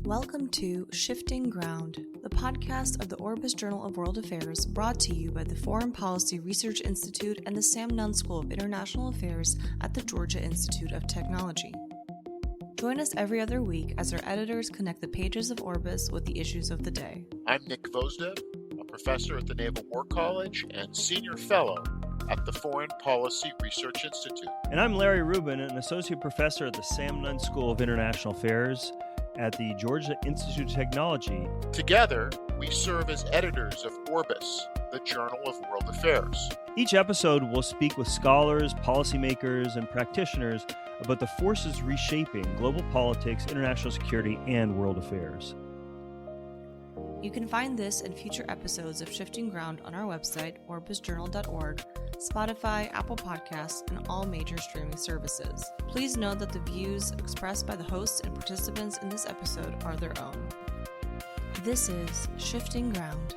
Welcome to Shifting Ground, the podcast of the Orbis Journal of World Affairs, brought to you by the Foreign Policy Research Institute and the Sam Nunn School of International Affairs at the Georgia Institute of Technology. Join us every other week as our editors connect the pages of Orbis with the issues of the day. I'm Nick Vosdev, a professor at the Naval War College and senior fellow at the Foreign Policy Research Institute. And I'm Larry Rubin, an associate professor at the Sam Nunn School of International Affairs at the Georgia Institute of Technology. Together, we serve as editors of Orbis, the Journal of World Affairs. Each episode will speak with scholars, policymakers, and practitioners about the forces reshaping global politics, international security, and world affairs. You can find this and future episodes of Shifting Ground on our website, orbisjournal.org, Spotify, Apple Podcasts, and all major streaming services. Please note that the views expressed by the hosts and participants in this episode are their own. This is Shifting Ground.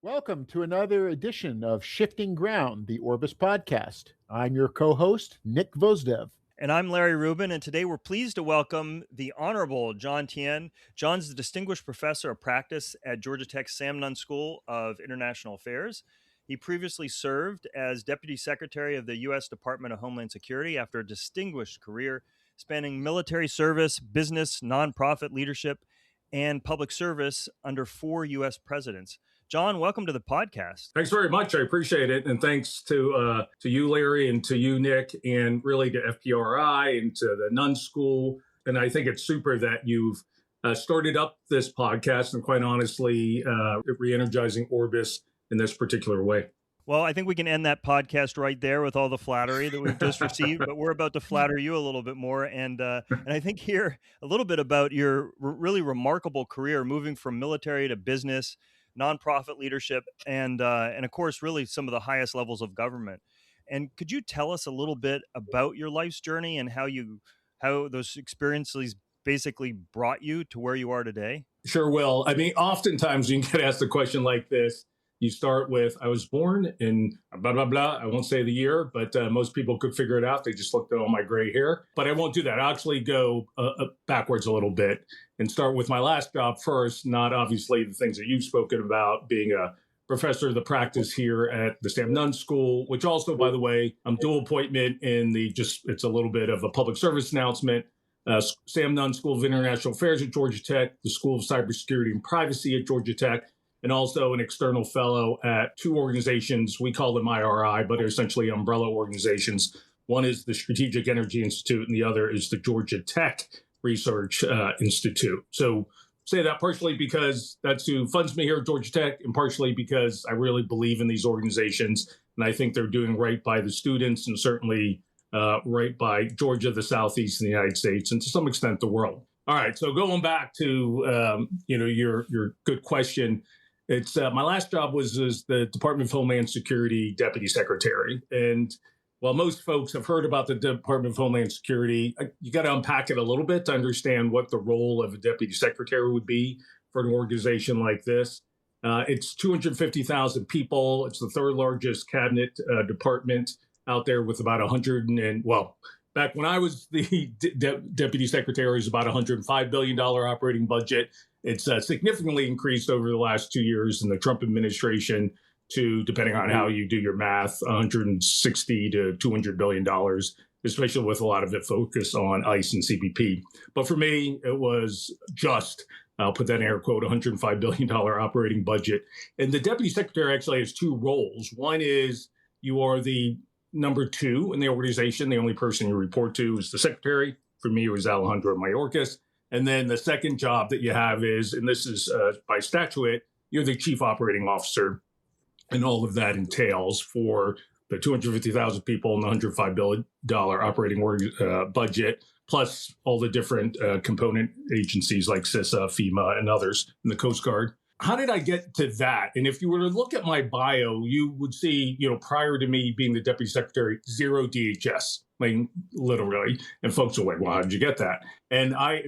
Welcome to another edition of Shifting Ground, the Orbis podcast. I'm your co-host, Nick Vosdev. And I'm Larry Rubin, and today we're pleased to welcome the Honorable John Tien. John's the Distinguished Professor of Practice at Georgia Tech's Sam Nunn School of International Affairs. He previously served as Deputy Secretary of the U.S. Department of Homeland Security after a distinguished career spanning military service, business, nonprofit leadership, and public service under 4 U.S. presidents. John, welcome to the podcast. Thanks very much. I appreciate it. And thanks to you, Larry, and to you, Nick, and really to FPRI and to the Nunn School. And I think it's super that you've started up this podcast and quite honestly, re-energizing Orbis in this particular way. Well, I think we can end that podcast right there with all the flattery that we've just received, but we're about to flatter you a little bit more. And I think hear a little bit about your really remarkable career moving from military to business, nonprofit leadership, and of course, really some of the highest levels of government. And could you tell us a little bit about your life's journey and how those experiences basically brought you to where you are today? Sure will. I mean, oftentimes you can get asked a question like this. You start with, I was born in blah, blah, blah. I won't say the year, but most people could figure it out. They just looked at all my gray hair. But I won't do that. I'll actually go backwards a little bit and start with my last job first, not obviously the things that you've spoken about, being a professor of the practice here at the Sam Nunn School, which also, by the way, I'm dual appointment in it's a little bit of a public service announcement. Sam Nunn School of International Affairs at Georgia Tech, the School of Cybersecurity and Privacy at Georgia Tech, and also an external fellow at 2 organizations. We call them IRI, but they're essentially umbrella organizations. One is the Strategic Energy Institute, and the other is the Georgia Tech Research Institute. So say that partially because that's who funds me here at Georgia Tech, and partially because I really believe in these organizations, and I think they're doing right by the students and certainly right by Georgia, the Southeast, and the United States, and to some extent the world. All right, so going back to your good question. It's my last job was as the Department of Homeland Security Deputy Secretary. And while most folks have heard about the Department of Homeland Security, you got to unpack it a little bit to understand what the role of a Deputy Secretary would be for an organization like this. It's 250,000 people. It's the 3rd largest cabinet department out there with about 100 back when I was the Deputy Secretary, it was about $105 billion operating budget. It's significantly increased over the last 2 years in the Trump administration to, depending on how you do your math, $160 to $200 billion, especially with a lot of it focused on ICE and CBP. But for me, it was just, I'll put that in air quote, $105 billion operating budget. And the Deputy Secretary actually has 2 roles. One is you are the number 2 in the organization. The only person you report to is the Secretary. For me, it was Alejandro Mayorkas. And then the second job that you have is, and this is by statute, you're the Chief Operating Officer. And all of that entails for the 250,000 people and the $105 billion operating budget, plus all the different component agencies like CISA, FEMA, and others in the Coast Guard. How did I get to that? And if you were to look at my bio, you would see, prior to me being the Deputy Secretary, 0 DHS. I mean, literally. And folks are like, well, how did you get that? And I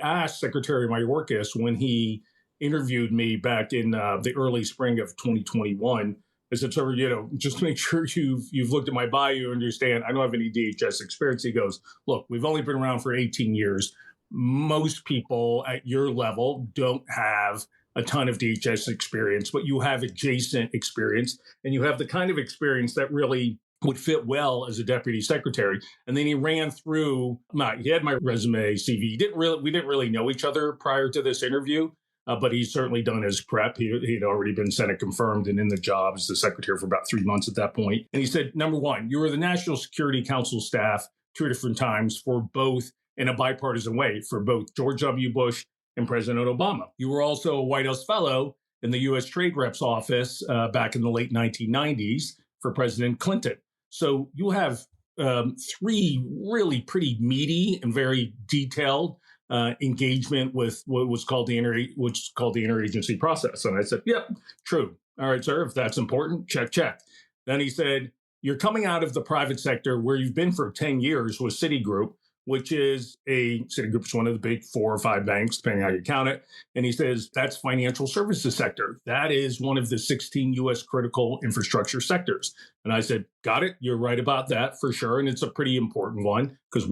asked Secretary Mayorkas when he interviewed me back in the early spring of 2021. I said, so, just make sure you've looked at my bio, you understand I don't have any DHS experience. He goes, look, we've only been around for 18 years. Most people at your level don't have a ton of DHS experience, but you have adjacent experience, and you have the kind of experience that really would fit well as a deputy secretary. And then he ran through he had my resume, CV. We didn't really know each other prior to this interview, but he's certainly done his prep. He'd already been Senate confirmed and in the job as the secretary for about 3 months at that point. And he said, number one, you were the National Security Council staff 2 different times for both, in a bipartisan way, for both George W. Bush and President Obama. You were also a White House fellow in the U.S. Trade Rep's office back in the late 1990s for President Clinton. So you have 3 really pretty meaty and very detailed engagement with what was called the interagency process. And I said, yep, true. All right, sir, if that's important, check. Then he said, you're coming out of the private sector where you've been for 10 years with Citigroup, which is Citigroup's one of the big 4 or 5 banks, depending how you count it. And he says, that's financial services sector. That is one of the 16 U.S. critical infrastructure sectors. And I said, got it. You're right about that for sure. And it's a pretty important one because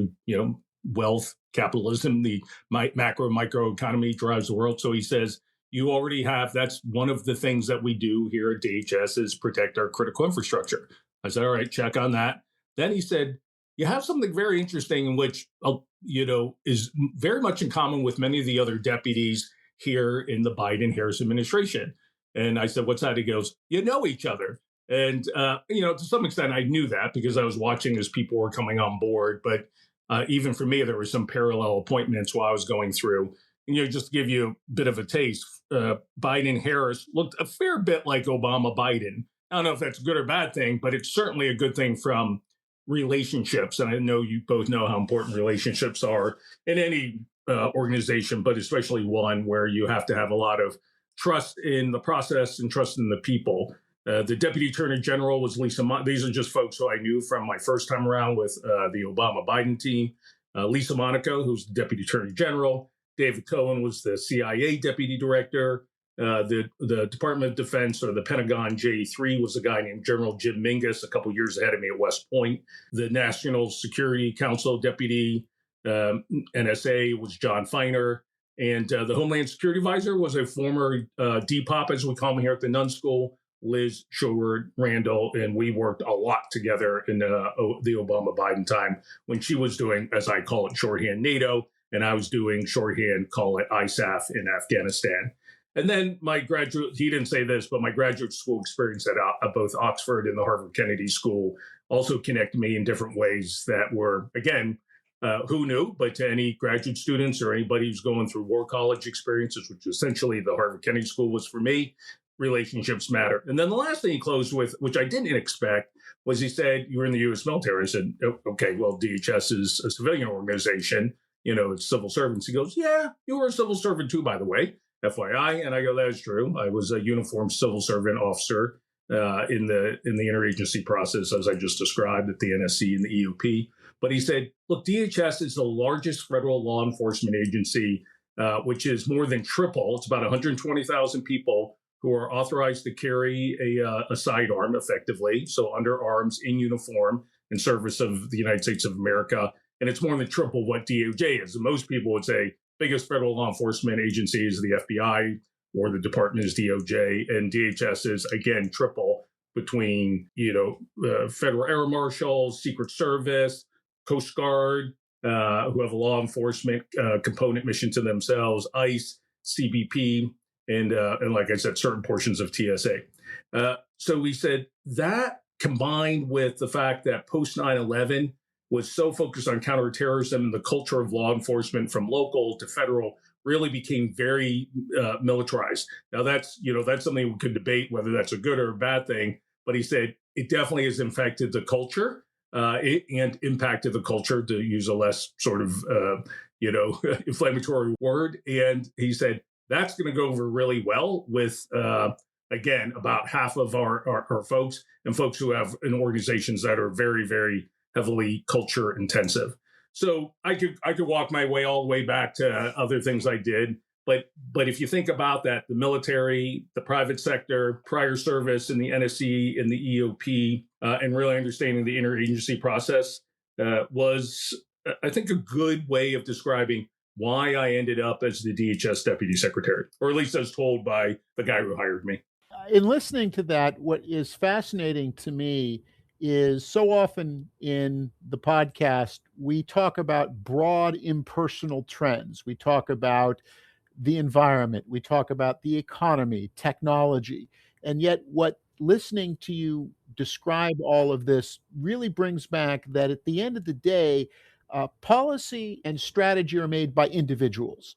wealth, capitalism, the macro micro economy drives the world. So he says, you already have, that's one of the things that we do here at DHS is protect our critical infrastructure. I said, all right, check on that. Then he said, you have something very interesting in which, is very much in common with many of the other deputies here in the Biden-Harris administration. And I said, what's that? He goes, you know each other. And, to some extent, I knew that because I was watching as people were coming on board. But even for me, there were some parallel appointments while I was going through. And, just to give you a bit of a taste, Biden-Harris looked a fair bit like Obama-Biden. I don't know if that's a good or bad thing, but it's certainly a good thing from relationships. And I know you both know how important relationships are in any organization, but especially one where you have to have a lot of trust in the process and trust in the people. The Deputy Attorney General was Lisa. These are just folks who I knew from my first time around with the Obama-Biden team. Lisa Monaco, who's the Deputy Attorney General. David Cohen was the CIA Deputy Director. The Department of Defense, or the Pentagon J3, was a guy named General Jim Mingus, a couple years ahead of me at West Point. The National Security Council Deputy, NSA, was John Feiner. And the Homeland Security Advisor was a former DPOP, as we call him here at the Nunn School, Liz Showard Randall. And we worked a lot together in the Obama-Biden time when she was doing, as I call it, shorthand NATO, and I was doing shorthand, call it ISAF in Afghanistan. And then he didn't say this, but my graduate school experience at both Oxford and the Harvard Kennedy School also connected me in different ways that were, again, who knew, but to any graduate students or anybody who's going through war college experiences, which essentially the Harvard Kennedy School was for me, relationships matter. And then the last thing he closed with, which I didn't expect, was he said, you were in the U.S. military. I said, okay, well, DHS is a civilian organization. It's civil servants. He goes, yeah, you were a civil servant too, by the way. FYI, and I go, that is true. I was a uniformed civil servant officer in the interagency process, as I just described, at the NSC and the EOP. But he said, look, DHS is the largest federal law enforcement agency, which is more than triple. It's about 120,000 people who are authorized to carry a sidearm effectively, so under arms, in uniform, in service of the United States of America. And it's more than triple what DOJ is. And most people would say, biggest federal law enforcement agency is the FBI, or the department is DOJ, and DHS is, again, triple between, federal air marshals, Secret Service, Coast Guard, who have a law enforcement component mission to themselves, ICE, CBP, and like I said, certain portions of TSA. So we said that combined with the fact that post 9/11, was so focused on counterterrorism, the culture of law enforcement from local to federal really became very militarized. Now that's something we could debate whether that's a good or a bad thing, but he said it definitely has infected the culture and impacted the culture, to use a less sort of, inflammatory word. And he said, that's going to go over really well with, again, about half of our folks and folks who have in organizations that are very, very heavily culture intensive. So I could walk my way all the way back to other things I did. But if you think about that, the military, the private sector, prior service in the NSC and the EOP, and really understanding the interagency process was, I think, a good way of describing why I ended up as the DHS deputy secretary, or at least as told by the guy who hired me. In listening to that, what is fascinating to me is so often in the podcast, we talk about broad impersonal trends. We talk about the environment, we talk about the economy, technology. And yet, what listening to you describe all of this really brings back that at the end of the day, policy and strategy are made by individuals.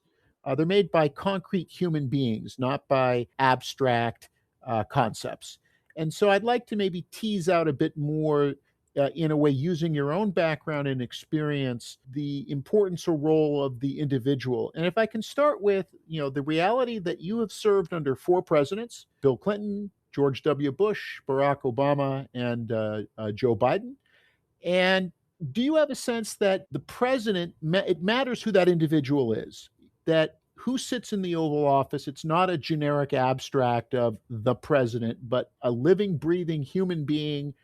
They're made by concrete human beings, not by abstract concepts. And so I'd like to maybe tease out a bit more, in a way, using your own background and experience, the importance or role of the individual. And if I can start with, the reality that you have served under four presidents: Bill Clinton, George W. Bush, Barack Obama, and Joe Biden. And do you have a sense that the president, it matters who that individual is, that who sits in the Oval Office, it's not a generic abstract of the president, but a living, breathing human being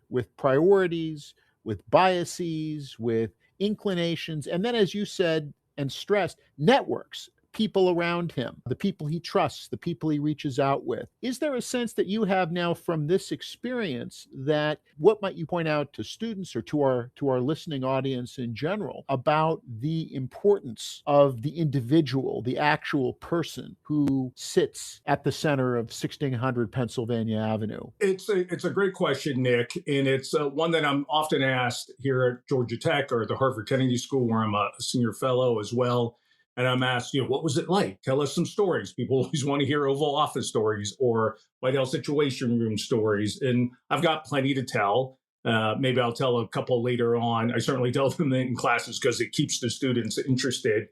with priorities, with biases, with inclinations, and then, as you said and stressed, networks, people around him, the people he trusts, the people he reaches out with. Is there a sense that you have now from this experience that what might you point out to students or to our listening audience in general about the importance of the individual, the actual person who sits at the center of 1600 Pennsylvania Avenue? It's a great question, Nick, and it's one that I'm often asked here at Georgia Tech or the Harvard Kennedy School, where I'm a senior fellow as well. And I'm asked, what was it like? Tell us some stories. People always want to hear Oval Office stories or White House Situation Room stories. And I've got plenty to tell. Maybe I'll tell a couple later on. I certainly tell them in classes because it keeps the students interested.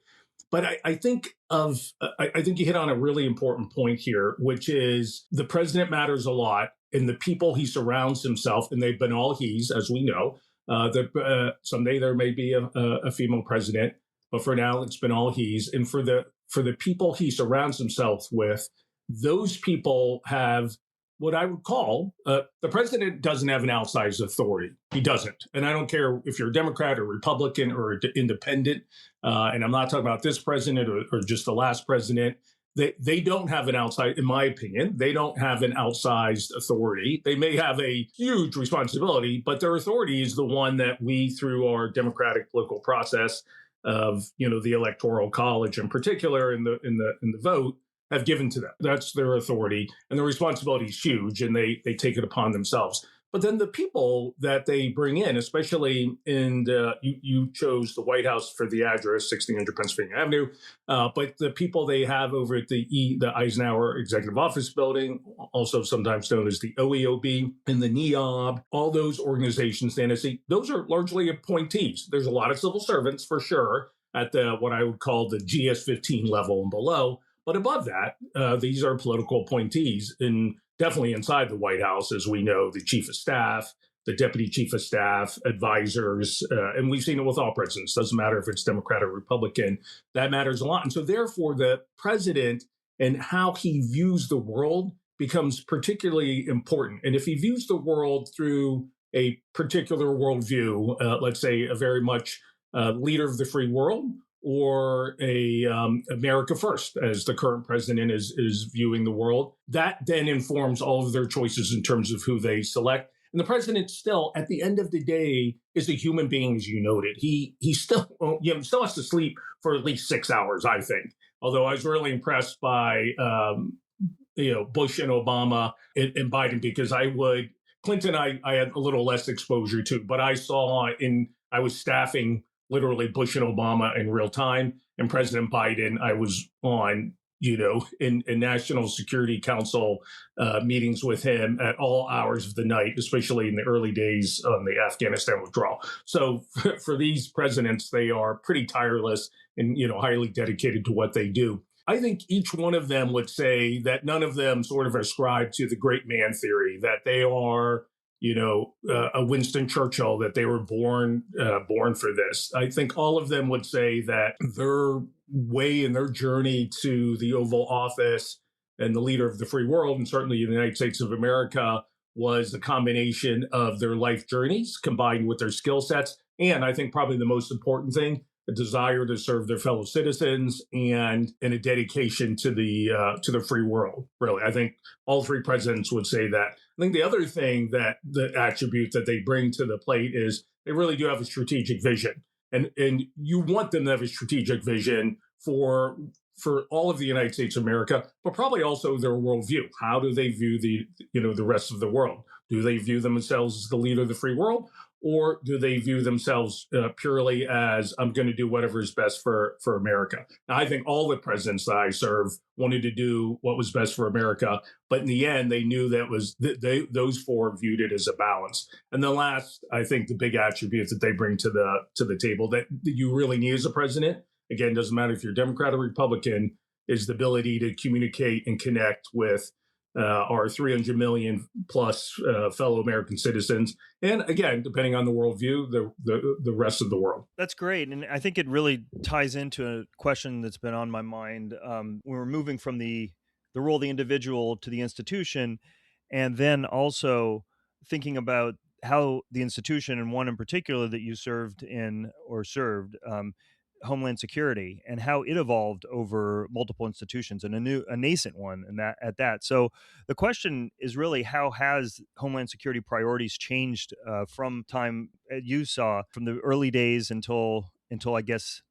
But I think you hit on a really important point here, which is the president matters a lot, and the people he surrounds himself, and they've been all he's, as we know. Someday there may be a female president. But for now, it's been all he's. And for the people he surrounds himself with, those people have what I would call the president doesn't have an outsized authority. He doesn't. And I don't care if you're a Democrat or Republican or independent. And I'm not talking about this president or just the last president. They don't have an outside, in my opinion, they don't have an outsized authority. They may have a huge responsibility, but their authority is the one that we, through our democratic political process of the Electoral College in particular in the vote, have given to them. That's their authority, and the responsibility is huge, and they take it upon themselves. But then the people that they bring in, especially you chose the White House for the address, 1600 Pennsylvania Avenue, but the people they have over at the Eisenhower Executive Office Building, also sometimes known as the OEOB, and the NEOB, all those organizations, the NSC, those are largely appointees. There's a lot of civil servants for sure at the what I would call the GS-15 level and below. But above that, these are political appointees, and definitely inside the White House, as we know, the chief of staff, the deputy chief of staff, advisors, and we've seen it with all presidents. Doesn't matter if it's Democrat or Republican. That matters a lot. And so therefore, the president and how he views the world becomes particularly important. And if he views the world through a particular worldview, let's say a very much leader of the free world, or a America First, as the current president is viewing the world, that then informs all of their choices in terms of who they select. And the president still, at the end of the day, is a human being, as you noted. He still has to sleep for at least 6 hours, I think. Although I was really impressed by Bush and Obama and Biden, because Clinton I had a little less exposure to, but I was staffing literally Bush and Obama in real time, and President Biden, I was on, in National Security Council meetings with him at all hours of the night, especially in the early days of the Afghanistan withdrawal. So for these presidents, they are pretty tireless and, highly dedicated to what they do. I think each one of them would say that none of them sort of ascribe to the great man theory, that they are a Winston Churchill, that they were born for this. I think all of them would say that their way and their journey to the Oval Office and the leader of the free world, and certainly the United States of America, was a combination of their life journeys combined with their skill sets. And I think probably the most important thing, a desire to serve their fellow citizens and a dedication to the free world. Really, I think all three presidents would say that. I think the other thing, that the attribute that they bring to the plate, is they really do have a strategic vision, and you want them to have a strategic vision for all of the United States of America, but probably also their worldview. How do they view the rest of the world? Do they view themselves as the leader of the free world? Or do they view themselves purely as, I'm going to do whatever is best for America? Now, I think all the presidents that I serve wanted to do what was best for America, but in the end, they knew that those four viewed it as a balance. And the last, I think, the big attribute that they bring to the table that you really need as a president, again, doesn't matter if you're Democrat or Republican, is the ability to communicate and connect with our 300 million plus fellow American citizens. And again, depending on the worldview, the rest of the world. That's great. And I think it really ties into a question that's been on my mind. We're moving from the role of the individual to the institution, and then also thinking about how the institution, and one in particular that you served, Homeland Security, and how it evolved over multiple institutions, and a nascent one, and at that. So the question is really, how has Homeland Security priorities changed from time you saw from the early days until I guess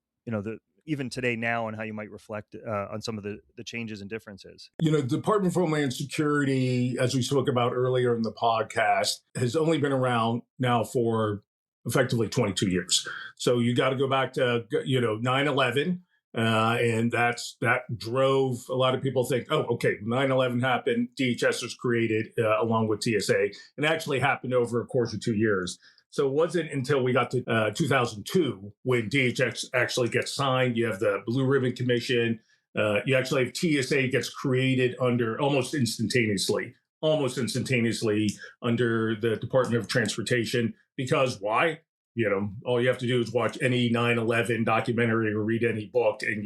even today now, and how you might reflect on some of the changes and differences? The Department of Homeland Security, as we spoke about earlier in the podcast, has only been around now for effectively 22 years. So you got to go back to 9/11, and that drove a lot of people think, 9/11 happened, DHS was created along with TSA, and actually happened over a course of 2 years. So it wasn't until we got to 2002 when DHS actually gets signed. You have the Blue Ribbon Commission. You actually have TSA gets created almost instantaneously under the Department of Transportation. Because why? All you have to do is watch any 9/11 documentary or read any book, and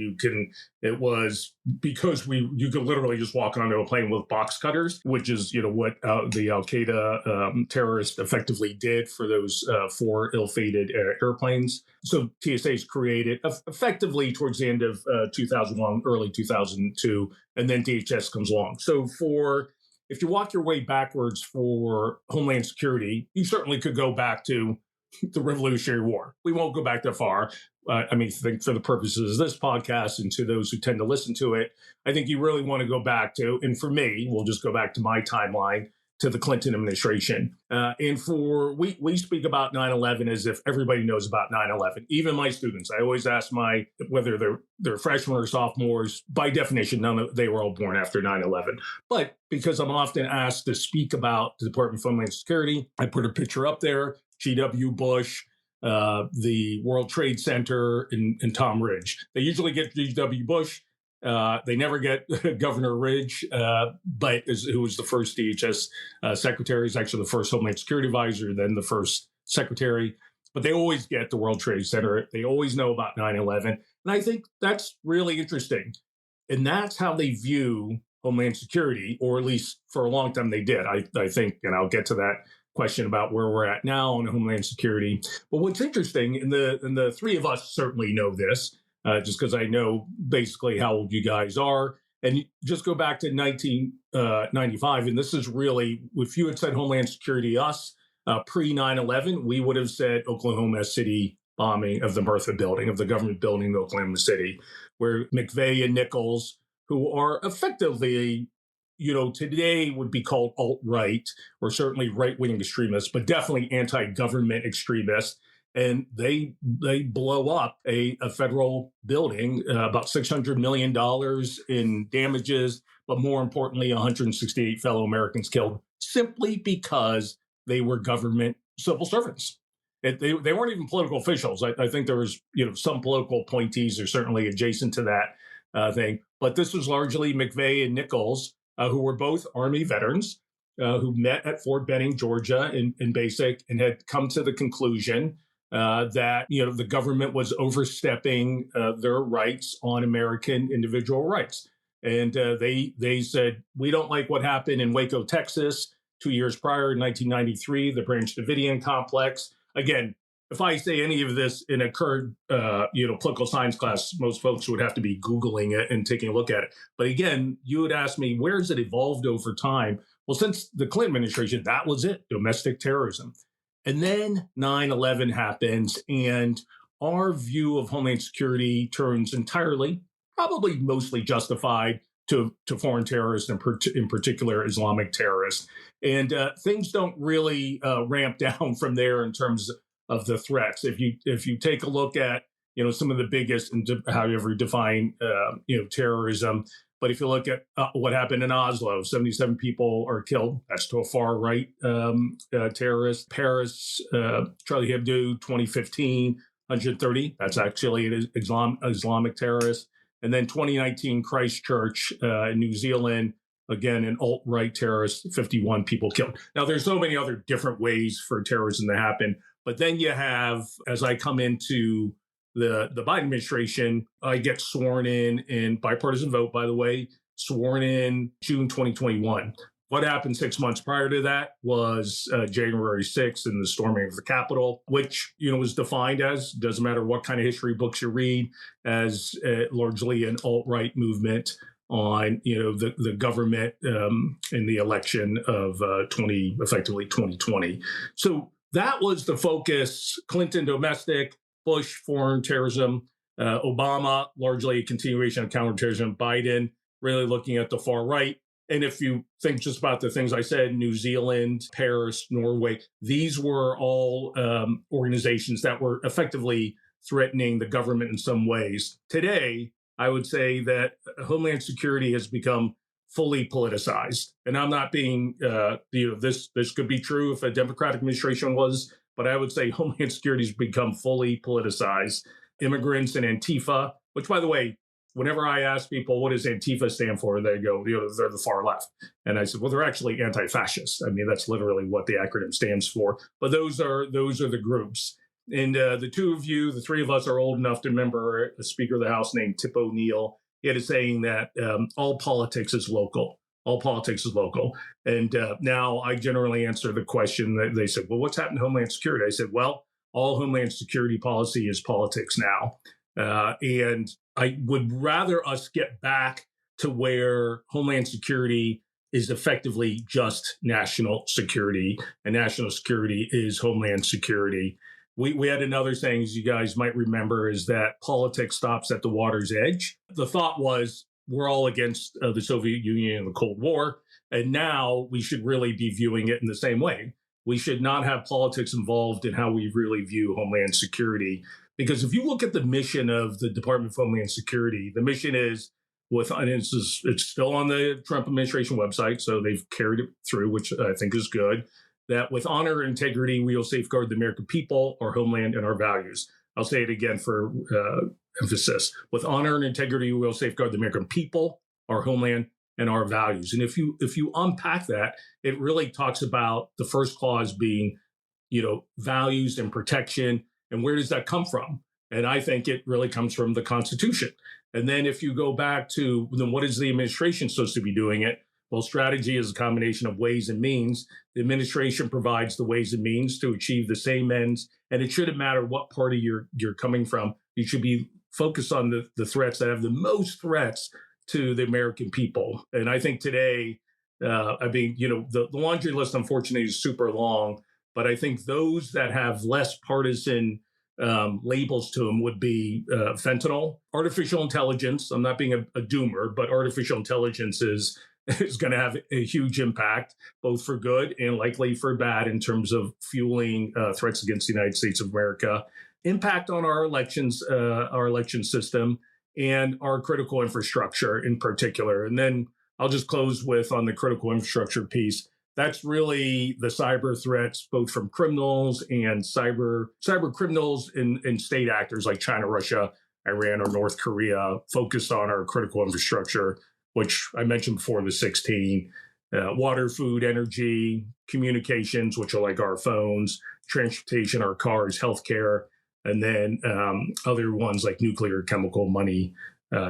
it was because you could literally just walk onto a plane with box cutters, which is, what the Al-Qaeda terrorists effectively did for those 4 ill-fated airplanes. So TSA is created effectively towards the end of 2001, early 2002, and then DHS comes along. So if you walk your way backwards for Homeland Security, you certainly could go back to the Revolutionary War. We won't go back that far. I think for the purposes of this podcast and to those who tend to listen to it, I think you really want to go back to, and for me, we'll just go back to my timeline, to the Clinton administration. We speak about 9/11 as if everybody knows about 9/11. Even my students, I always ask whether they're freshmen or sophomores, by definition, they were all born after 9/11. But because I'm often asked to speak about the Department of Homeland Security, I put a picture up there, G.W. Bush, the World Trade Center, and Tom Ridge. They usually get G.W. Bush. They never get Governor Ridge, who was the first DHS secretary. He's actually the first Homeland Security advisor, then the first secretary. But they always get the World Trade Center. They always know about 9/11. And I think that's really interesting. And that's how they view Homeland Security, or at least for a long time they did. I think, and I'll get to that question about where we're at now on Homeland Security. But what's interesting, and the three of us certainly know this, just because I know basically how old you guys are. And just go back to 1995. And this is really, if you had said Homeland Security us pre 9/11, we would have said Oklahoma City bombing of the Bertha building, of the government building in Oklahoma City, where McVeigh and Nichols, who are effectively, today would be called alt-right, or certainly right-wing extremists, but definitely anti-government extremists. And they blow up a federal building, about $600 million in damages, but more importantly, 168 fellow Americans killed, simply because they were government civil servants. They weren't even political officials. I think there was some political appointees are certainly adjacent to that thing. But this was largely McVeigh and Nichols, who were both Army veterans, who met at Fort Benning, Georgia, in Basic, and had come to the conclusion that the government was overstepping their rights on American individual rights. And they said, we don't like what happened in Waco, Texas, 2 years prior, in 1993, the Branch Davidian complex. Again, if I say any of this in a current, political science class, most folks would have to be Googling it and taking a look at it. But again, you would ask me, where has it evolved over time? Well, since the Clinton administration, that was it, domestic terrorism. And then 9/11 happens, and our view of Homeland Security turns entirely, probably mostly justified, to foreign terrorists, and in particular Islamic terrorists. And things don't really ramp down from there in terms of the threats. If you take a look at some of the biggest, and however you define terrorism, but if you look at what happened in Oslo, 77 people are killed. That's to a far right terrorist. Paris, Charlie Hebdo, 2015, 130. That's actually an Islamic terrorist. And then 2019, Christchurch in New Zealand, again, an alt-right terrorist, 51 people killed. Now, there's so many other different ways for terrorism to happen. But then you have, as I come into the Biden administration, I get sworn in bipartisan vote, by the way, sworn in June 2021. What happened 6 months prior to that was January 6th and the storming of the Capitol, which was defined as, doesn't matter what kind of history books you read, as largely an alt-right movement on the government in the election of effectively 2020. So that was the focus. Clinton domestic, Bush foreign terrorism, Obama largely a continuation of counterterrorism, Biden really looking at the far right. And if you think just about the things I said, New Zealand, Paris, Norway, these were all organizations that were effectively threatening the government in some ways. Today, I would say that Homeland Security has become fully politicized. And I'm not being, this could be true if a Democratic administration was, but I would say Homeland Security has become fully politicized. Immigrants and Antifa, which, by the way, whenever I ask people, what does Antifa stand for? They go, they're the far left. And I said, well, they're actually anti-fascist. I mean, that's literally what the acronym stands for. But those are the groups. And the two of you, the three of us, are old enough to remember a Speaker of the House named Tip O'Neill. He had a saying that all politics is local. All politics is local. And now I generally answer the question that they said, well, what's happened to Homeland Security? I said, well, all Homeland Security policy is politics now. And I would rather us get back to where Homeland Security is effectively just national security, and national security is Homeland Security. We had another saying, as you guys might remember, is that politics stops at the water's edge. The thought was we're all against the Soviet Union and the Cold War, and now we should really be viewing it in the same way. We should not have politics involved in how we really view Homeland Security. Because if you look at the mission of the Department of Homeland Security, the mission is, it's still on the Trump administration website, so they've carried it through, which I think is good, that with honor and integrity, we will safeguard the American people, our homeland, and our values. I'll say it again for emphasis. With honor and integrity, we will safeguard the American people, our homeland, and our values. And if you unpack that, it really talks about the first clause being, values and protection. And where does that come from? And I think it really comes from the Constitution. And then if you go back to, then what is the administration supposed to be doing it? Well, strategy is a combination of ways and means. The administration provides the ways and means to achieve the same ends. And it shouldn't matter what party you're coming from. You should be focused on the threats that have the most threats to the American people. And I think today, the laundry list, unfortunately, is super long. But I think those that have less partisan labels to them would be fentanyl, artificial intelligence. I'm not being a doomer, but artificial intelligence is going to have a huge impact, both for good and likely for bad, in terms of fueling threats against the United States of America, impact on our elections, our election system, and our critical infrastructure in particular. And then I'll just close with, on the critical infrastructure piece, that's really the cyber threats, both from criminals and cyber criminals and state actors like China, Russia, Iran, or North Korea, focused on our critical infrastructure, which I mentioned before, the 16 water, food, energy, communications, which are like our phones, transportation, our cars, healthcare, and then other ones like nuclear, chemical, money,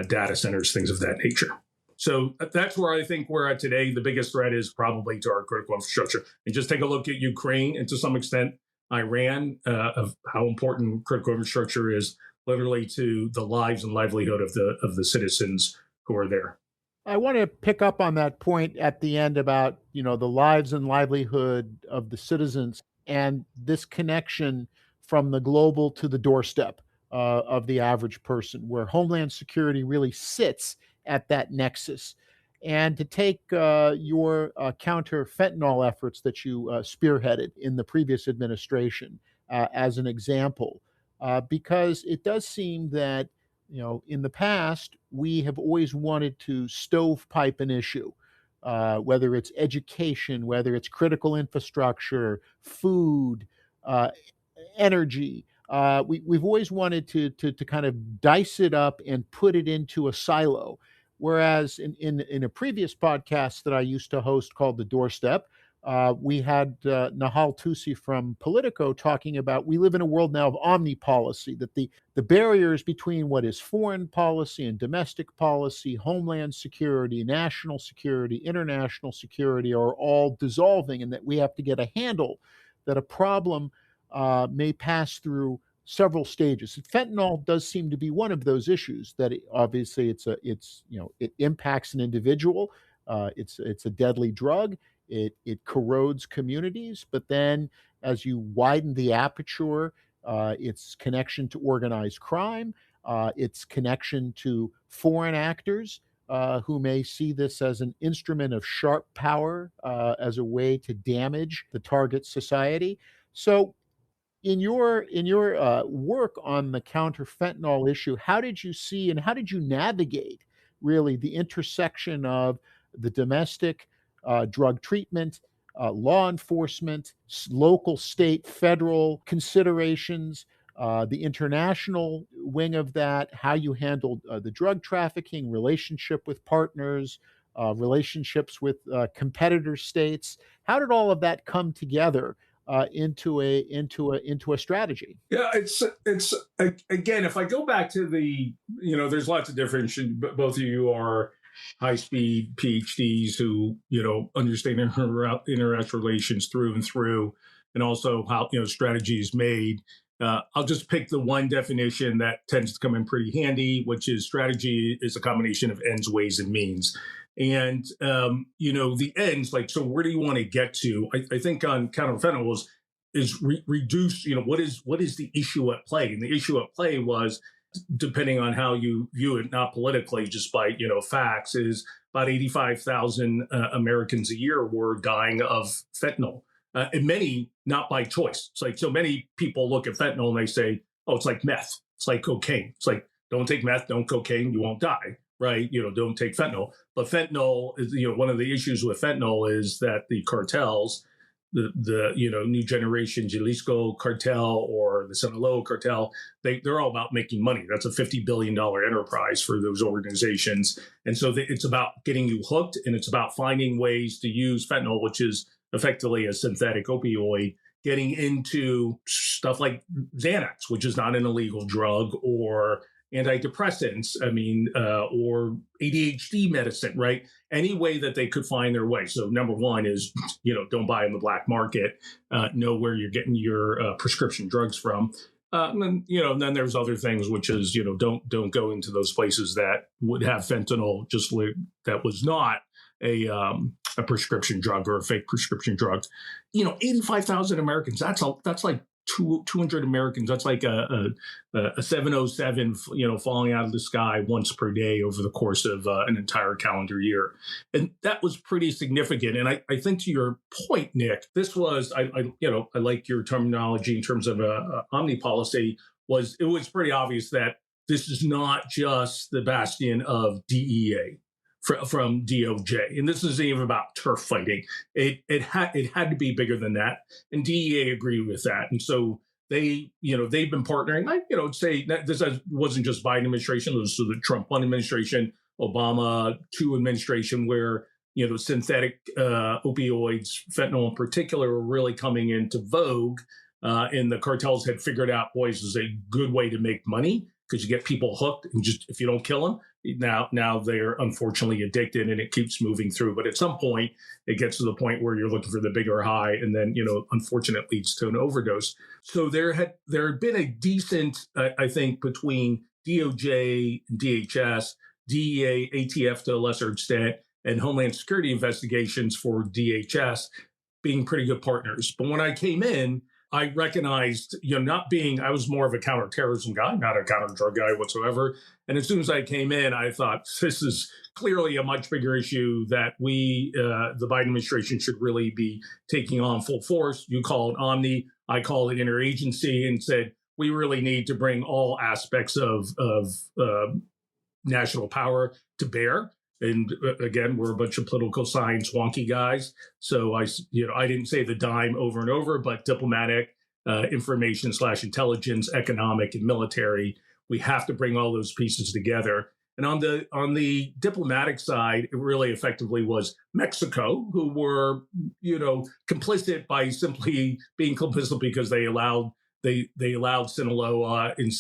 data centers, things of that nature. So that's where I think we're at today. The biggest threat is probably to our critical infrastructure. And just take a look at Ukraine and to some extent Iran, of how important critical infrastructure is literally to the lives and livelihood of the citizens who are there. I want to pick up on that point at the end about, the lives and livelihood of the citizens and this connection from the global to the doorstep of the average person, where Homeland Security really sits at that nexus. And to take your counter fentanyl efforts that you spearheaded in the previous administration as an example, because it does seem that in the past, we have always wanted to stovepipe an issue, whether it's education, whether it's critical infrastructure, food, uh, energy. We've always wanted to kind of dice it up and put it into a silo. Whereas in a previous podcast that I used to host called The Doorstep, we had Nahal Tusi from Politico talking about we live in a world now of omnipolicy, that the barriers between what is foreign policy and domestic policy, homeland security, national security, international security are all dissolving, and that we have to get a handle that a problem may pass through several stages. Fentanyl does seem to be one of those issues that obviously it impacts an individual. It's a deadly drug. It corrodes communities, but then as you widen the aperture, its connection to organized crime, its connection to foreign actors who may see this as an instrument of sharp power, as a way to damage the target society. So in your work on the counter fentanyl issue, how did you see and how did you navigate really the intersection of the domestic drug treatment, law enforcement, local, state, federal considerations, the international wing of that, how you handled the drug trafficking, relationship with partners, relationships with competitor states? How did all of that come together into a strategy? Yeah, it's again, if I go back to there's lots of different. Both of you are high-speed PhDs who understand international relations through and through, and also how strategy is made. I'll just pick the one definition that tends to come in pretty handy, which is strategy is a combination of ends, ways, and means. And the ends, like, so where do you want to get to? I think on counter-fentanyl is reduce. What is the issue at play? And the issue at play was, depending on how you view it, not politically, just by facts, is about 85,000 Americans a year were dying of fentanyl, and many not by choice. It's like, so many people look at fentanyl and they say, "Oh, it's like meth. It's like cocaine. It's like, don't take meth, don't cocaine, you won't die." Right? Don't take fentanyl. But fentanyl is, one of the issues with fentanyl is that the cartels, the new generation Jalisco cartel or the Sinaloa cartel, they're all about making money. That's a $50 billion enterprise for those organizations. And so it's about getting you hooked, and it's about finding ways to use fentanyl, which is effectively a synthetic opioid, getting into stuff like Xanax, which is not an illegal drug, or antidepressants, or ADHD medicine, right? Any way that they could find their way. So number one is, don't buy in the black market, know where you're getting your prescription drugs from. And then there's other things, which is, don't go into those places that would have fentanyl, just like that was not a prescription drug or a fake prescription drug. 85,000 Americans, that's like 200 Americans. That's like a 707, falling out of the sky once per day over the course of an entire calendar year. And that was pretty significant. And I think, to your point, Nick, this was, I like your terminology in terms of omnipolicy, it was pretty obvious that this is not just the bastion of DEA. From DOJ, and this isn't even about turf fighting. It had to be bigger than that, and DEA agreed with that, and so they've been partnering. I say that this wasn't just Biden administration; this was the Trump 1 administration, Obama 2 administration, where synthetic opioids, fentanyl in particular, were really coming into vogue. And the cartels had figured out, boys, is a good way to make money because you get people hooked, and just if you don't kill them, now they're unfortunately addicted, and it keeps moving through. But at some point, it gets to the point where you're looking for the bigger high, and then unfortunately leads to an overdose. So there had been a decent, I think, between DOJ, DHS, DEA, ATF to a lesser extent, and Homeland Security investigations for DHS being pretty good partners. But when I came in, I recognized, I was more of a counter-terrorism guy, not a counter-drug guy whatsoever. And as soon as I came in, I thought this is clearly a much bigger issue that we, the Biden administration, should really be taking on full force. You call it Omni, I call it interagency, and said we really need to bring all aspects of national power to bear. And again, we're a bunch of political science wonky guys. So I didn't say the dime over and over, but diplomatic, information / intelligence, economic, and military. We have to bring all those pieces together. And on the diplomatic side, it really effectively was Mexico, who were complicit by simply being complicit because they allowed Sinaloa and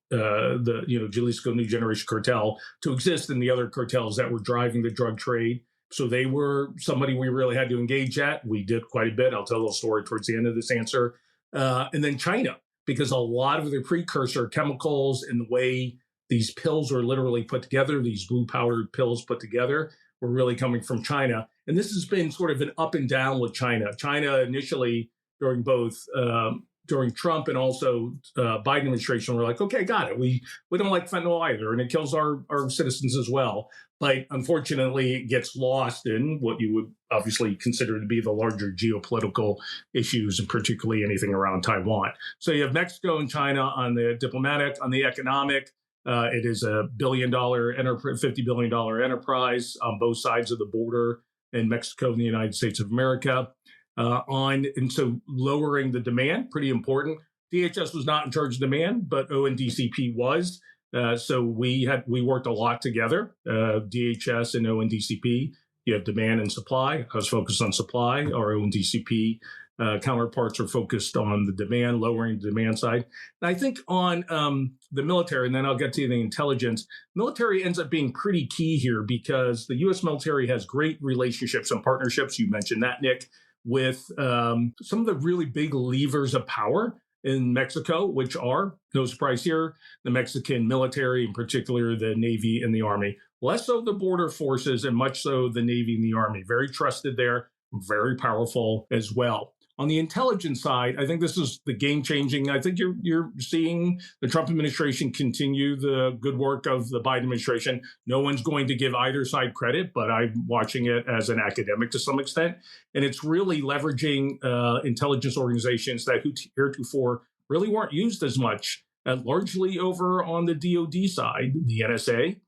the Jalisco New Generation Cartel to exist, and the other cartels that were driving the drug trade. So they were somebody we really had to engage at. We did quite a bit. I'll tell a little story towards the end of this answer. And then China, because a lot of the precursor chemicals and the way these pills are literally put together, these blue powdered pills put together, were really coming from China. And this has been sort of an up and down with China. China initially, during both during Trump and also Biden administration, we're like, okay, got it. We don't like fentanyl either, and it kills our citizens as well. But unfortunately, it gets lost in what you would obviously consider to be the larger geopolitical issues, and particularly anything around Taiwan. So you have Mexico and China on the diplomatic. On the economic, it is $50 billion enterprise on both sides of the border in Mexico and the United States of America. And so lowering the demand, pretty important. DHS was not in charge of demand, but ONDCP was. So we worked a lot together, DHS and ONDCP. You have demand and supply. I was focused on supply. Our ONDCP counterparts are focused on the demand, lowering the demand side. And I think on the military, and then I'll get to the intelligence, military ends up being pretty key here because the U.S. military has great relationships and partnerships. You mentioned that, Nick, with some of the really big levers of power in Mexico, which are, no surprise here, the Mexican military, in particular the Navy and the Army. Less so the border forces and much so the Navy and the Army. Very trusted there, very powerful as well. On the intelligence side, I think this is the game-changing. I think you're seeing the Trump administration continue the good work of the Biden administration. No one's going to give either side credit, but I'm watching it as an academic to some extent. And it's really leveraging intelligence organizations that heretofore really weren't used as much, largely over on the DoD side, the NSA,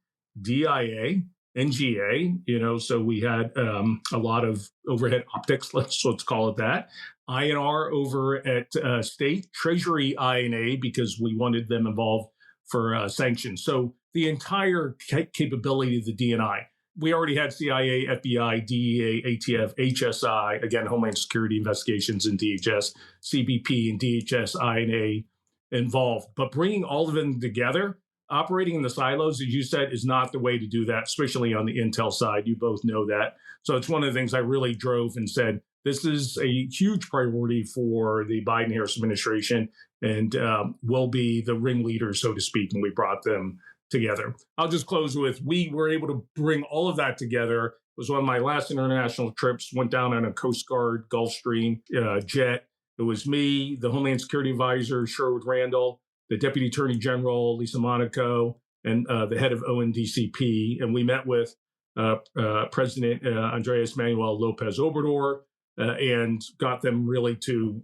DIA, NGA, so we had a lot of overhead optics, let's call it that. INR over at State, Treasury INA, because we wanted them involved for sanctions. So the entire capability of the DNI. We already had CIA, FBI, DEA, ATF, HSI, again, Homeland Security investigations and DHS, CBP and DHS INA involved. But bringing all of them together, operating in the silos, as you said, is not the way to do that, especially on the intel side. You both know that. So it's one of the things I really drove and said, this is a huge priority for the Biden-Harris administration and will be the ringleader, so to speak, and we brought them together. I'll just close with, we were able to bring all of that together. It was one of my last international trips, went down on a Coast Guard Gulfstream jet. It was me, the Homeland Security Advisor, Sherwood Randall, the Deputy Attorney General, Lisa Monaco, and the head of ONDCP. And we met with President Andres Manuel Lopez Obrador and got them really to,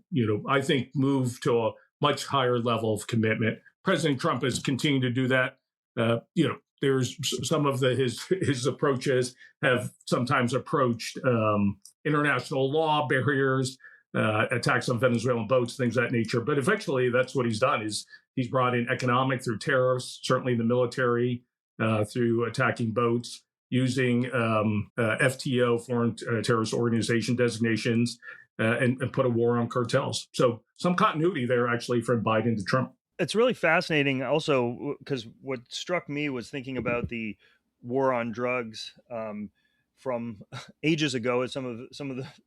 I think, move to a much higher level of commitment. President Trump has continued to do that. There's some of his approaches have sometimes approached international law barriers, attacks on Venezuelan boats, things of that nature. But eventually, that's what he's done, is he's brought in economic through tariffs, certainly the military through attacking boats. using FTO, foreign terrorist organization designations, and put a war on cartels. So some continuity there, actually, from Biden to Trump. It's really fascinating also because what struck me was thinking about the war on drugs from ages ago, as some of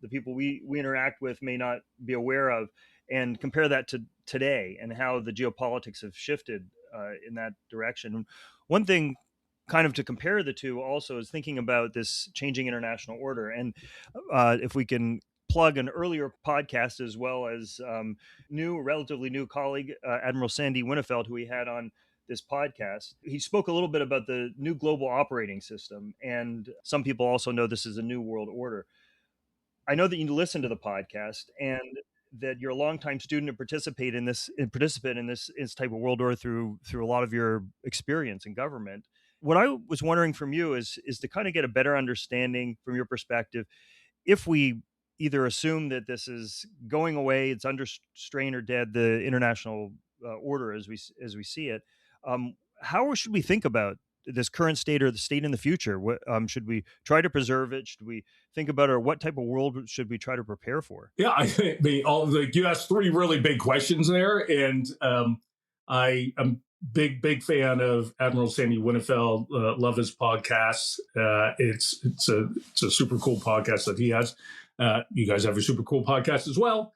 the people we interact with may not be aware of, and compare that to today and how the geopolitics have shifted in that direction. One thing kind of to compare the two also is thinking about this changing international order. And if we can plug an earlier podcast as well as relatively new colleague, Admiral Sandy Winnefeld, who we had on this podcast. He spoke a little bit about the new global operating system. And some people also know this is a new world order. I know that you listen to the podcast and that you're a longtime student and participant in this type of world order through a lot of your experience in government. What I was wondering from you is to kind of get a better understanding from your perspective, if we either assume that this is going away, it's under strain or dead, the international order as we see it, how should we think about this current state or the state in the future? What should we try to preserve it? Should we think about it, or what type of world should we try to prepare for? Yeah, I mean, you asked three really big questions there, and I am big fan of Admiral Sandy Winnefeld. Love his podcasts. It's a super cool podcast that he has. You guys have a super cool podcast as well.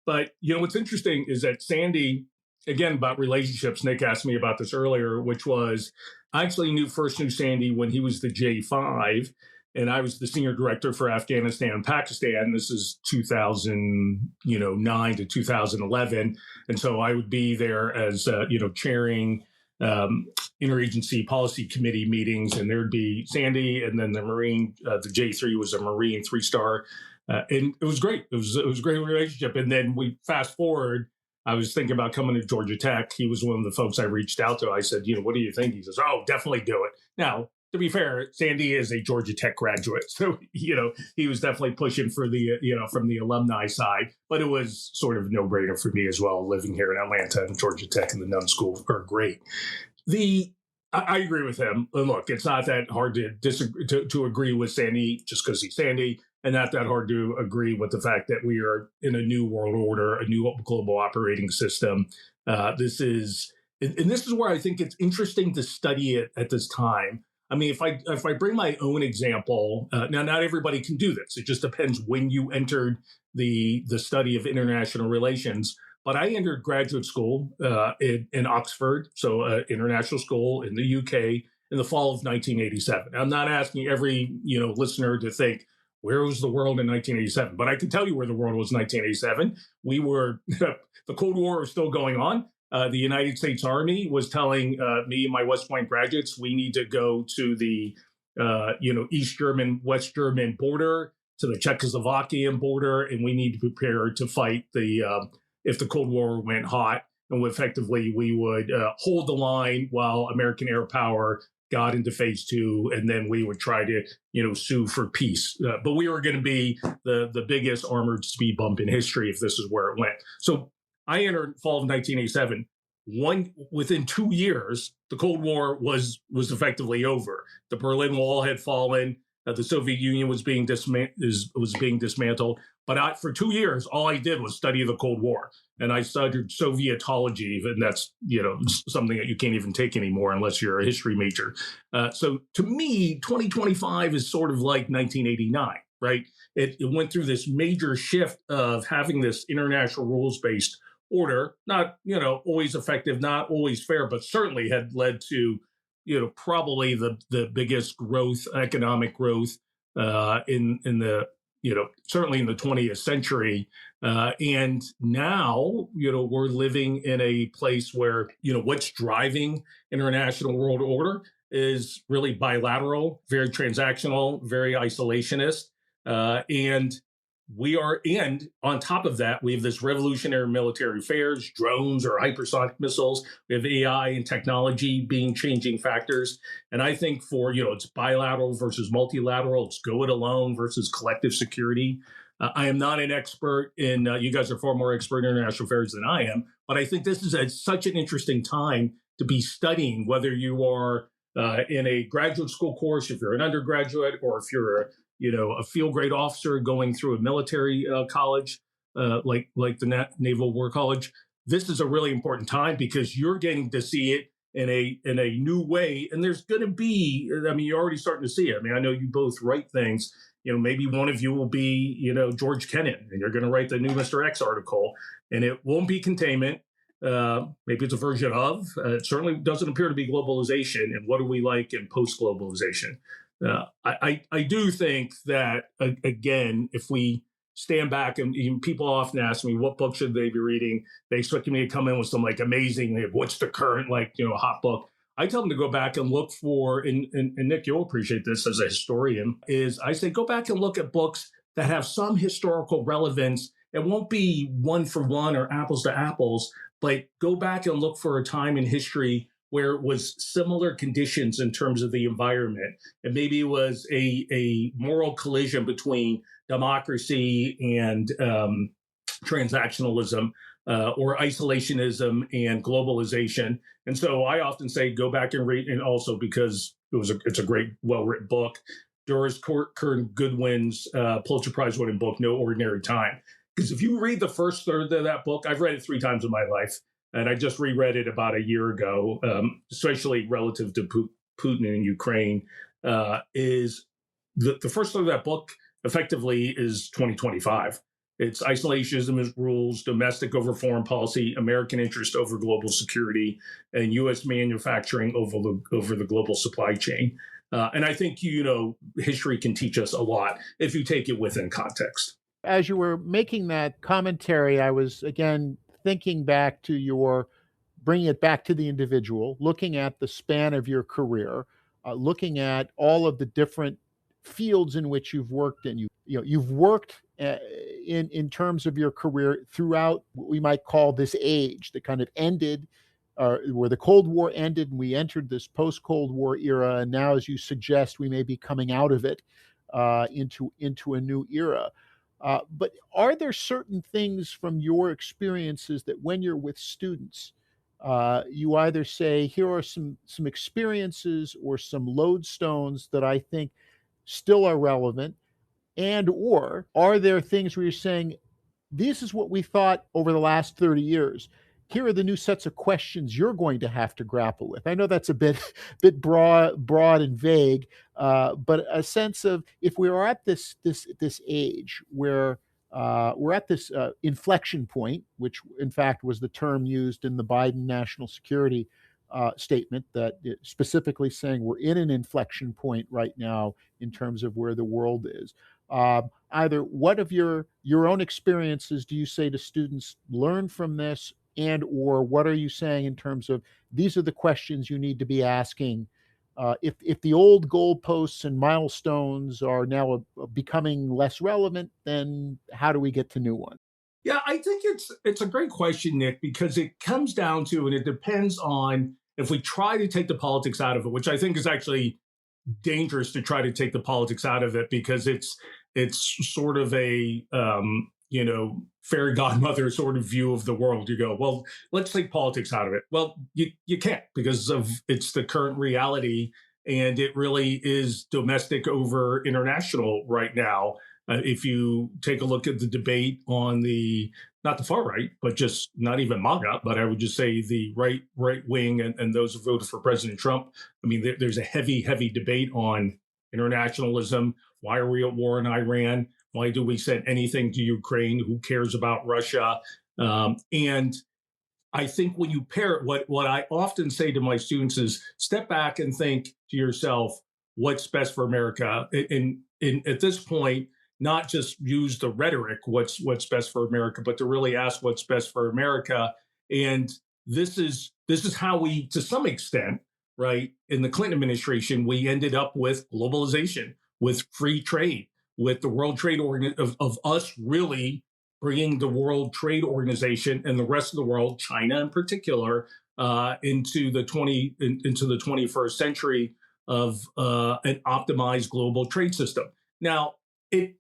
But what's interesting is that Sandy, again, about relationships. Nick asked me about this earlier, which was I actually knew Sandy when he was the J5, and I was the senior director for Afghanistan and Pakistan. This is 2009 to 2011, and so I would be there as chairing interagency policy committee meetings, and there'd be Sandy, and then the Marine, the J3 was a Marine 3-star, and it was great. It was a great relationship. And then we fast forward. I was thinking about coming to Georgia Tech. He was one of the folks I reached out to. I said, what do you think? He says, oh, definitely do it. Now, to be fair, Sandy is a Georgia Tech graduate. So, he was definitely pushing for the, from the alumni side. But it was sort of a no-brainer for me as well, living here in Atlanta, and Georgia Tech and the Nunn School are great. I agree with him. And look, it's not that hard to disagree, to agree with Sandy just because he's Sandy, and not that hard to agree with the fact that we are in a new world order, a new global operating system. This is where I think it's interesting to study it at this time. I mean, if I bring my own example, now not everybody can do this. It just depends when you entered the study of international relations. But I entered graduate school in Oxford, so international school in the UK, in the fall of 1987. I'm not asking every listener to think, where was the world in 1987? But I can tell you where the world was in 1987. We were, the Cold War was still going on. The United States Army was telling me and my West Point graduates, we need to go to the East German, West German border, to the Czechoslovakian border, and we need to prepare to fight if the Cold War went hot. And effectively, we would hold the line while American air power got into phase 2, and then we would try to, sue for peace. But we were going to be the biggest armored speed bump in history if this is where it went. So I entered fall of 1987. Within 2 years, the Cold War was effectively over. The Berlin Wall had fallen. The Soviet Union was being dismantled. But for 2 years, all I did was study the Cold War. And I studied Sovietology, and that's something that you can't even take anymore unless you're a history major. So to me, 2025 is sort of like 1989, right? It went through this major shift of having this international rules-based order, not always effective, not always fair, but certainly had led to probably the biggest growth, economic growth in the certainly in the 20th century. And now, we're living in a place where, what's driving international world order is really bilateral, very transactional, very isolationist. And on top of that, we have this revolutionary military affairs, drones or hypersonic missiles. We have AI and technology being changing factors. And I think it's bilateral versus multilateral. It's go it alone versus collective security. I am not an expert in, you guys are far more expert in international affairs than I am, but I think this is such an interesting time to be studying whether you are in a graduate school course, if you're an undergraduate, or if you're a field grade officer going through a military college, like the Naval War College. This is a really important time because you're getting to see it in a new way. And there's going to be, I mean, you're already starting to see it. I mean, I know you both write things. Maybe one of you will be, George Kennan, and you're going to write the new Mr. X article, and it won't be containment. Maybe it's a version of. It certainly doesn't appear to be globalization. And what do we like in post-globalization? I do think that, again, if we stand back, and people often ask me, what book should they be reading? They expect me to come in with some amazing, what's the current, hot book. I tell them to go back and look for, and Nick, you'll appreciate this as a historian, is I say, go back and look at books that have some historical relevance. It won't be one for one or apples to apples, but go back and look for a time in history where it was similar conditions in terms of the environment. And maybe it was a moral collision between democracy and transactionalism, or isolationism and globalization. And so I often say, go back and read, and also because it's a great, well-written book, Doris Kearns Goodwin's Pulitzer Prize-winning book, No Ordinary Time. Because if you read the first third of that book, I've read it 3 times in my life, and I just reread it about a year ago, especially relative to Putin in Ukraine, is the first third of that book effectively is 2025. It's isolationism as rules, domestic over foreign policy, American interest over global security, and U.S. manufacturing over the global supply chain. And I think, history can teach us a lot if you take it within context. As you were making that commentary, I was, again, thinking back to bringing it back to the individual, looking at the span of your career, looking at all of the different fields in which you've worked in. You've worked in terms of your career throughout what we might call this age that kind of ended, where the Cold War ended and we entered this post-Cold War era. And now, as you suggest, we may be coming out of it into a new era. But are there certain things from your experiences that when you're with students, you either say, here are some experiences or some lodestones that I think still are relevant, or are there things where you're saying, this is what we thought over the last 30 years. Here are the new sets of questions you're going to have to grapple with. I know that's a bit broad and vague, but a sense of, if we are at this age where we're at this inflection point, which in fact was the term used in the Biden national security statement, that specifically saying we're in an inflection point right now in terms of where the world is. Either what of your own experiences do you say to students, learn from this, or what are you saying in terms of, these are the questions you need to be asking? If the old goalposts and milestones are now becoming less relevant, then how do we get to new ones? Yeah, I think it's a great question, Nick, because it comes down to, and it depends on, if we try to take the politics out of it, which I think is actually dangerous to try to take the politics out of it, because it's sort of a fairy godmother sort of view of the world. You go, well, let's take politics out of it. Well, you can't, because it's the current reality, and it really is domestic over international right now. If you take a look at the debate on not the far right, but just not even MAGA, but I would just say the right wing and those who voted for President Trump. I mean, there's a heavy debate on internationalism. Why are we at war in Iran? Why do we send anything to Ukraine? Who cares about Russia? And I think when you pair it, what I often say to my students is, step back and think to yourself, what's best for America? And at this point, not just use the rhetoric, what's best for America, but to really ask what's best for America. And this is how we, to some extent, right, in the Clinton administration, we ended up with globalization, with free trade, with the World Trade Organization, of us really bringing the World Trade Organization and the rest of the world, China in particular, into the 21st century of an optimized global trade system. Now, it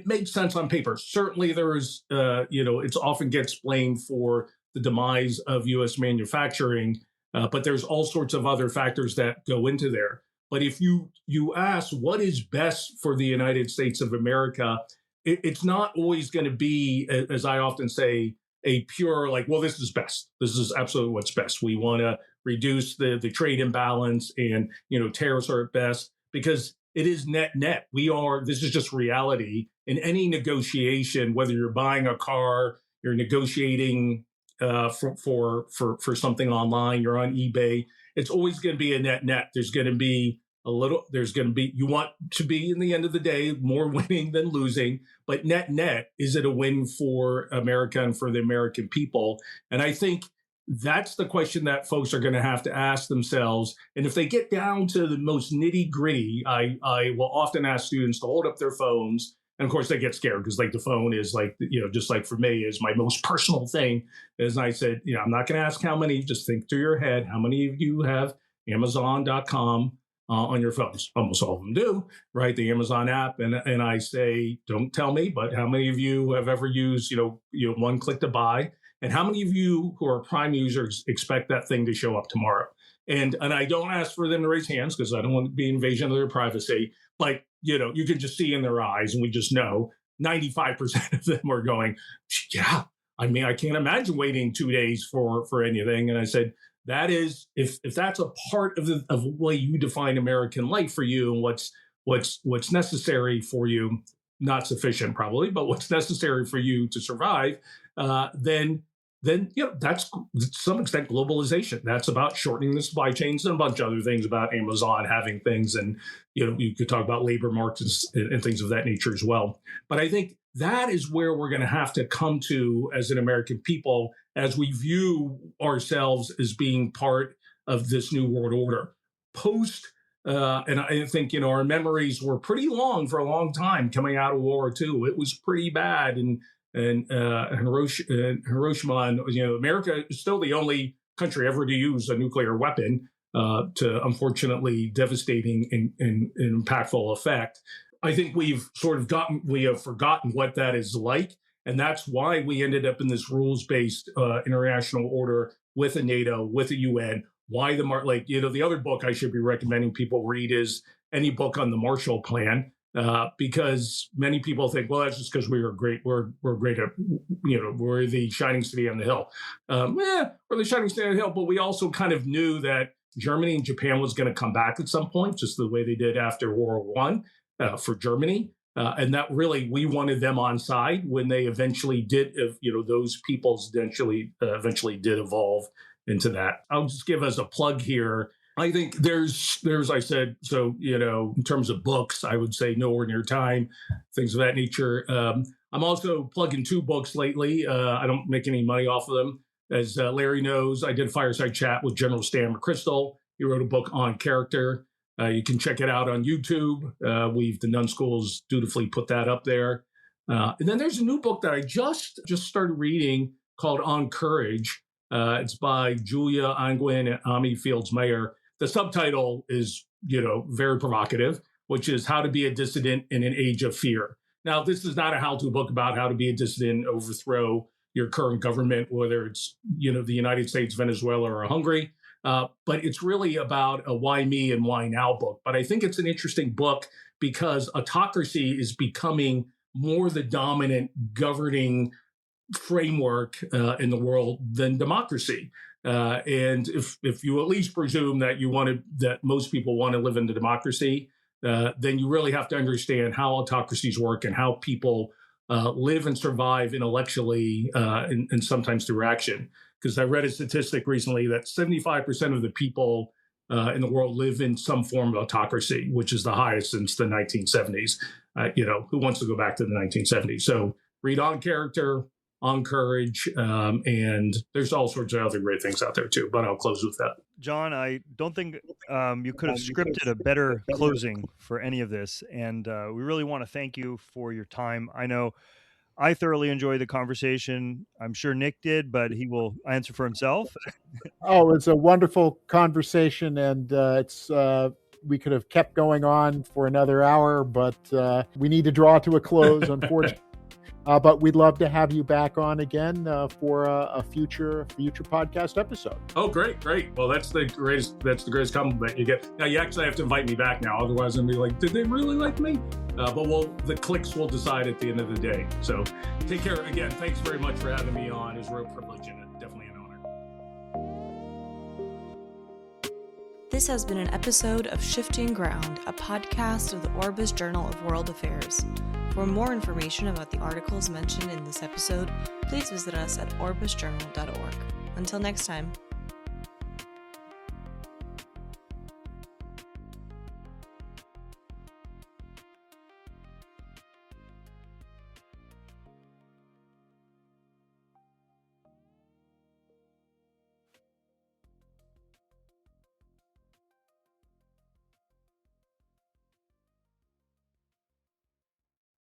makes sense on paper. Certainly, there is, it's often gets blamed for the demise of U.S. manufacturing. But there's all sorts of other factors that go into there. But if you ask what is best for the United States of America, it's not always going to be, as I often say, a pure like, well, this is best. This is absolutely what's best. We want to reduce the trade imbalance, and tariffs are at best, because it is net. This is just reality. In any negotiation, whether you're buying a car, you're negotiating for something online, you're on eBay, it's always going to be a net. There's going to be you want to be, in the end of the day, more winning than losing, but net, is it a win for America and for the American people? And I think that's the question that folks are going to have to ask themselves. And if they get down to the most nitty gritty, I will often ask students to hold up their phones. And of course, they get scared because the phone is just like for me, is my most personal thing. As I said, I'm not going to ask how many, just think through your head, how many of you have Amazon.com on your phones? Almost all of them do, right? The Amazon app. And I say, don't tell me, but how many of you have ever used, one click to buy? And how many of you who are Prime users expect that thing to show up tomorrow? And I don't ask for them to raise hands because I don't want to be invasion of their privacy. But, you can just see in their eyes, and we just know 95% of them are going, yeah, I can't imagine waiting 2 days for anything. And I said, that is, if that's a part of the way you define American life for you, and what's necessary for you, not sufficient probably, but what's necessary for you to survive, then that's to some extent globalization. That's about shortening the supply chains and a bunch of other things about Amazon having things, and you could talk about labor markets and things of that nature as well. But I think that is where we're going to have to come to as an American people, as we view ourselves as being part of this new world order. And I think, our memories were pretty long for a long time coming out of World War II. It was pretty bad. And Hiroshima, and America is still the only country ever to use a nuclear weapon to unfortunately devastating and impactful effect. I think we have forgotten what that is like. And that's why we ended up in this rules-based international order with a NATO, with a UN. Why the other book I should be recommending people read is any book on the Marshall Plan, because many people think, well, that's just because we are great. We're great at, we're the shining city on the hill. We're the shining city on the hill, but we also kind of knew that Germany and Japan was going to come back at some point, just the way they did after World War I for Germany. And that really, we wanted them on side when they eventually did, those peoples eventually did evolve into that. I'll just give us a plug here. I think there's, I said, so, in terms of books, I would say No Ordinary Time, things of that nature. I'm also plugging 2 books lately. I don't make any money off of them. As Larry knows, I did a fireside chat with General Stan McChrystal. He wrote a book on character. You can check it out on YouTube. The Nun Schools dutifully put that up there. And then there's a new book that I just started reading called On Courage. It's by Julia Angwin and Ami Fields Mayer. The subtitle is, very provocative, which is How to Be a Dissident in an Age of Fear. Now, this is not a how-to book about how to be a dissident, overthrow your current government, whether it's, the United States, Venezuela, or Hungary. But it's really about a why me and why now book. But I think it's an interesting book because autocracy is becoming more the dominant governing framework in the world than democracy. And if you at least presume that that most people want to live in the democracy, then you really have to understand how autocracies work and how people live and survive intellectually and sometimes through action. Because I read a statistic recently that 75% of the people in the world live in some form of autocracy, which is the highest since the 1970s. Who wants to go back to the 1970s? So read On Character, On Courage, and there's all sorts of other great things out there too. But I'll close with that. John, I don't think you could have scripted a better closing for any of this. And we really want to thank you for your time. I know I thoroughly enjoyed the conversation. I'm sure Nick did, but he will answer for himself. Oh, it's a wonderful conversation, and we could have kept going on for another hour, but we need to draw to a close, unfortunately. But we'd love to have you back on again for a future podcast episode. Oh, great. Well, that's the greatest compliment you get. Now you actually have to invite me back now. Otherwise I'm gonna be like, did they really like me? But the clicks will decide at the end of the day. So take care. Again, thanks very much for having me on. It was a real privilege and definitely an honor. This has been an episode of Shifting Ground, a podcast of the Orbis Journal of World Affairs. For more information about the articles mentioned in this episode, please visit us at orbisjournal.org. Until next time.